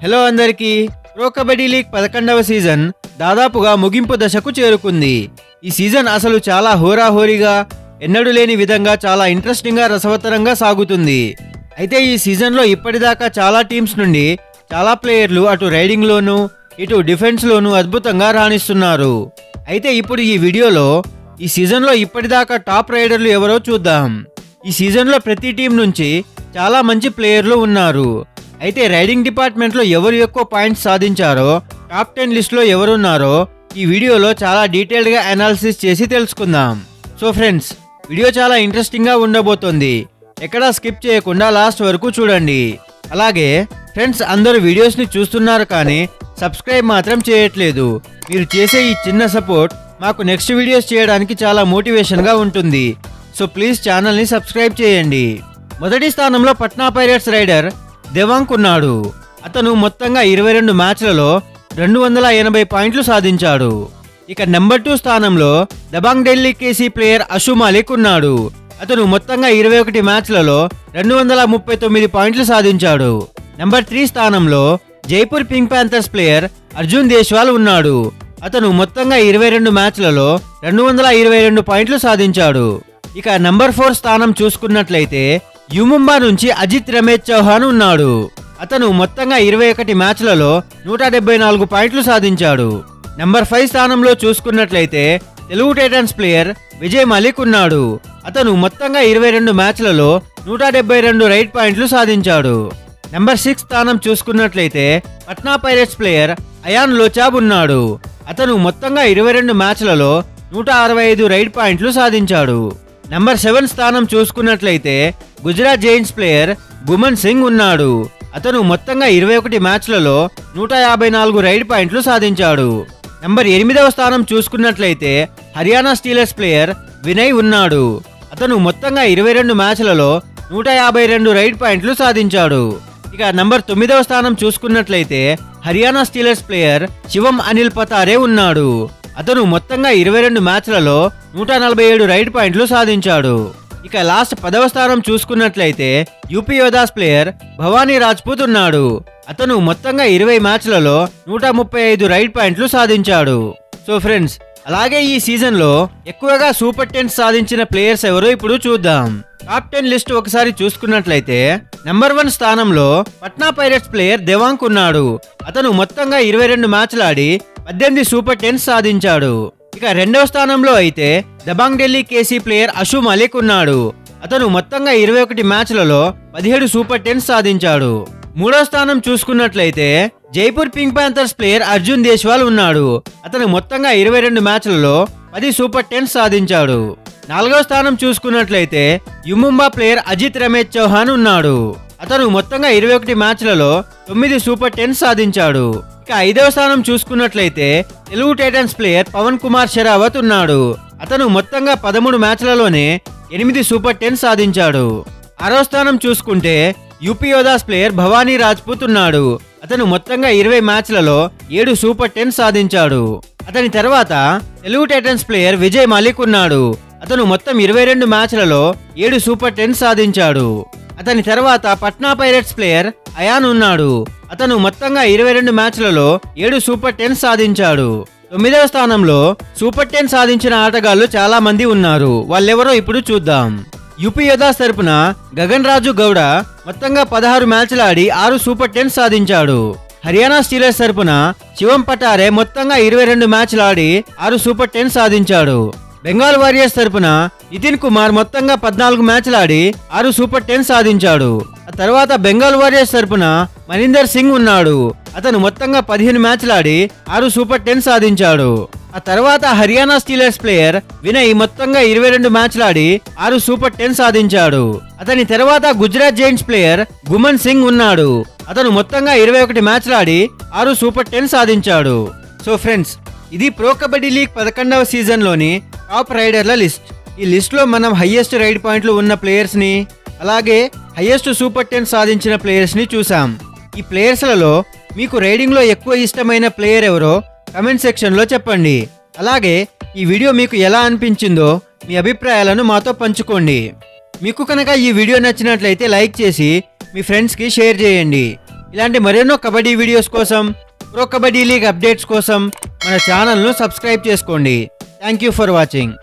Hello అందరికీ pro kabaddi league 11వ season దాదాపుగా ముగింపు దశకు చేరుకుంది. ఈ సీజన్ అసలు చాలా హోరాహోరీగా ఎన్నడూ లేని విధంగా చాలా ఇంట్రెస్టింగ్ గా రసవత్తరంగా సాగుతుంది. అయితే ఈ సీజన్లో ఇప్పటిదాకా చాలా టీమ్స్ నుండి చాలా ప్లేయర్లు అటు రైడింగ్ లోను ఇటు డిఫెన్స్ లోను అద్భుతంగా రాణిస్తున్నారు. అయితే ఇప్పుడు ఈ వీడియోలో ఈ సీజన్లో ఇప్పటిదాకా టాప్ రైడర్లు ఎవరో చూద్దాం. ఈ సీజన్లో ప్రతి టీం నుంచి చాలా మంచి ప్లేయర్లు ఉన్నారు. అయితే రైడింగ్ డిపార్ట్మెంట్లో ఎవరు ఎక్కువ పాయింట్స్ సాధించారో, టాప్ 10 లిస్ట్లో ఎవరున్నారో ఈ వీడియోలో చాలా డీటెయిల్డ్గా అనాలిసిస్ చేసి తెలుసుకుందాం. సో ఫ్రెండ్స్, వీడియో చాలా ఇంట్రెస్టింగ్గా ఉండబోతోంది. ఎక్కడా స్కిప్ చేయకుండా లాస్ట్ వరకు చూడండి. అలాగే ఫ్రెండ్స్, అందరూ వీడియోస్ని చూస్తున్నారు కానీ సబ్స్క్రైబ్ మాత్రం చేయట్లేదు. మీరు చేసే ఈ చిన్న సపోర్ట్ మాకు నెక్స్ట్ వీడియోస్ చేయడానికి చాలా మోటివేషన్గా ఉంటుంది. సో ప్లీజ్ ఛానల్ని సబ్స్క్రైబ్ చేయండి. మొదటి స్థానంలో పట్నా పైరేట్స్ రైడర్ దేవాంగ్ ఉన్నాడు. అతను మొత్తంగా 22 మ్యాచ్లలో 280 పాయింట్లు సాధించాడు. ఇక నెంబర్ 2 స్థానంలో దబాంగ్ ఢిల్లీ కేసీ ప్లేయర్ అషు మాలిక్ ఉన్నాడు. అతను మొత్తంగా 21 మ్యాచ్లలో 239 పాయింట్లు సాధించాడు. నెంబర్ 3 స్థానంలో Jaipur pink Panthers player Arjun Deswal ఉన్నాడు. అతను మొత్తంగా 22 మ్యాచ్లలో 222 పాయింట్లు సాధించాడు. ఇక నంబర్ 4 స్థానం చూసుకున్నట్లయితే యుముంబా నుంచి అజిత్ రమేష్ చౌహాన్ ఉన్నాడు. అతను మొత్తంగా 21 మ్యాచ్లలో 174 పాయింట్లు సాధించాడు. నంబర్ 5 స్థానంలో చూసుకున్నట్లయితే తెలుగు టైటన్స్ ప్లేయర్ విజయ్ మాలిక్ ఉన్నాడు. అతను మొత్తంగా 22 మ్యాచ్లలో 172 రైడ్ పాయింట్లు సాధించాడు. నంబర్ 6 స్థానం చూసుకున్నట్లయితే పట్నా పైరేట్స్ ప్లేయర్ అయాన్ లోచాబ్ ఉన్నాడు. అతను మొత్తంగా 22 మ్యాచ్లలో 165 రైడ్ పాయింట్లు సాధించాడు. నంబర్ 7 స్థానం చూసుకున్నట్లయితే గుజరాత్ జైంట్స్ ప్లేయర్ గుమన్ సింగ్ ఉన్నాడు. అతను మొత్తంగా 21 మ్యాచ్లలో 154 రైడ్ పాయింట్లు సాధించాడు. నంబర్ 8వ స్థానం చూసుకున్నట్లయితే హర్యానా స్టీలర్స్ ప్లేయర్ వినయ్ ఉన్నాడు. అతను మొత్తంగా 22 మ్యాచ్లలో 152 రైడ్ పాయింట్లు సాధించాడు. ఇక నంబర్ 9వ స్థానం చూసుకున్నట్లయితే హర్యానా స్టీలర్స్ ప్లేయర్ శివం అనిల్ పతారే ఉన్నాడు. అతను మొత్తంగా 22 మ్యాచ్లలో 147 రైడ్ పాయింట్లు సాధించాడు. ఇక లాస్ట్ 10వ స్థానం చూసుకున్నట్లయితే యూపీ యోధాస్ ప్లేయర్ భవానీ రాజ్పూత్ ఉన్నాడు. అతను మొత్తంగా 20 మ్యాచ్లలో 135 రైడ్ పాయింట్లు సాధించాడు. సో ఫ్రెండ్స్, అలాగే ఈ సీజన్లో ఎక్కువగా సూపర్ 10 సాధించిన ప్లేయర్స్ ఎవరో ఇప్పుడు చూద్దాం. టాప్ 10 లిస్ట్ ఒకసారి చూసుకున్నట్లయితే నెంబర్ 1 స్థానంలో పట్నా పైరేట్స్ ప్లేయర్ దేవాంగ్ ఉన్నాడు. అతను మొత్తంగా 22 మ్యాచ్లు ఆడి 18 సూపర్ 10 సాధించాడు. ఇక 2వ స్థానంలో అయితే దబాంగ్ ఢిల్లీ కేసీ ప్లేయర్ అషు మాలిక్ ఉన్నాడు. అతను మొత్తంగా 21 మ్యాచ్లలో 17 సూపర్ 10 సాధించాడు. 3వ స్థానం చూసుకున్నట్లయితే Jaipur pink Panthers player Arjun Deswal ఉన్నాడు. అతను మొత్తంగా 22 మ్యాచ్లలో 10 సూపర్ 10 సాధించాడు. 4వ స్థానం చూసుకున్నట్లయితే యుముంబా ప్లేయర్ అజిత్ రమేష్ చౌహాన్ ఉన్నాడు. అతను మొత్తంగా 21 మ్యాచ్లలో 9 సూపర్ 10 సాధించాడు. ఇక 5వ స్థానం చూసుకున్నట్లయితే తెలుగు టైటన్స్ ప్లేయర్ పవన్ కుమార్ షెరావత్ ఉన్నాడు. అతను మొత్తంగా 13 మ్యాచ్లలోనే 8 సూపర్ 10 సాధించాడు. 6వ స్థానం చూసుకుంటే యూపీ యోధాస్ ప్లేయర్ భవానీ రాజ్పూత్ ఉన్నాడు. అతను మొత్తంగా 20 మ్యాచ్లలో 7 సూపర్ 10 సాధించాడు. అతని తర్వాత తెలుగు టైటన్స్ ప్లేయర్ విజయ్ మాలిక్ ఉన్నాడు. అతను మొత్తం 22 మ్యాచ్లలో 7 సూపర్ 10 సాధించాడు. అతని తర్వాత పట్నా పైరేట్స్ ప్లేయర్ అయాన్ ఉన్నాడు. అతను మొత్తంగా 22 మ్యాచ్లలో 7 సూపర్ 10 సాధించాడు. 9వ స్థానంలో సూపర్ 10 సాధించిన ఆటగాళ్లు చాలా మంది ఉన్నారు. వాళ్ళెవరో ఇప్పుడు చూద్దాం. యూపీ యోధాస్ తరపున గగన్ రాజు గౌడ మొత్తంగా 16 మ్యాచ్లు ఆడి 6 సూపర్ 10 సాధించాడు. హర్యానా స్టీలర్స్ తరపున శివం పటారే మొత్తంగా 22 మ్యాచ్లు ఆడి 6 సూపర్ 10 సాధించాడు. బెంగాల్ వారియర్స్ తరపున నితిన్ కుమార్ మొత్తంగా 14 మ్యాచ్లు ఆడి 6 సూపర్ 10 సాధించాడు. ఆ తర్వాత బెంగాల్ వారియర్స్ తరపున మనీందర్ సింగ్ ఉన్నాడు. అతను మొత్తంగా 15 మ్యాచ్లు ఆడి 6 సూపర్ 10 సాధించాడు. ఆ తర్వాత హర్యానా స్టీలర్స్ ప్లేయర్ వినయ్ మొత్తంగా 22 మ్యాచ్లు ఆడి 6 సూపర్ 10 సాధించాడు. అతని తర్వాత గుజరాత్ జైంట్స్ ప్లేయర్ గుమన్ సింగ్ ఉన్నాడు. అతను మొత్తంగా 21 మ్యాచ్లు ఆడి 6 సూపర్ 10 సాధించాడు. సో ఫ్రెండ్స్, ఇది ప్రో కబడ్డీ లీగ్ 11వ సీజన్లోని టాప్ రైడర్ల లిస్ట్. ఈ లిస్ట్లో మనం హైయెస్ట్ రైడ్ పాయింట్లు ఉన్న ప్లేయర్స్ని అలాగే హైయెస్ట్ సూపర్ 10 సాధించిన ప్లేయర్స్ని చూసాం. ఈ ప్లేయర్స్లలో మీకు రైడింగ్లో ఎక్కువ ఇష్టమైన ప్లేయర్ ఎవరో కమెంట్ సెక్షన్లో చెప్పండి. అలాగే ఈ వీడియో మీకు ఎలా అనిపించిందో మీ అభిప్రాయాలను మాతో పంచుకోండి. మీకు కనుక ఈ వీడియో నచ్చినట్లయితే లైక్ చేసి మీ ఫ్రెండ్స్కి షేర్ చేయండి. ఇలాంటి మరెన్నో కబడ్డీ వీడియోస్ కోసం, ప్రో కబడ్డీ లీగ్ అప్డేట్స్ కోసం మన ఛానల్ను సబ్స్క్రైబ్ చేసుకోండి. Thank you for watching.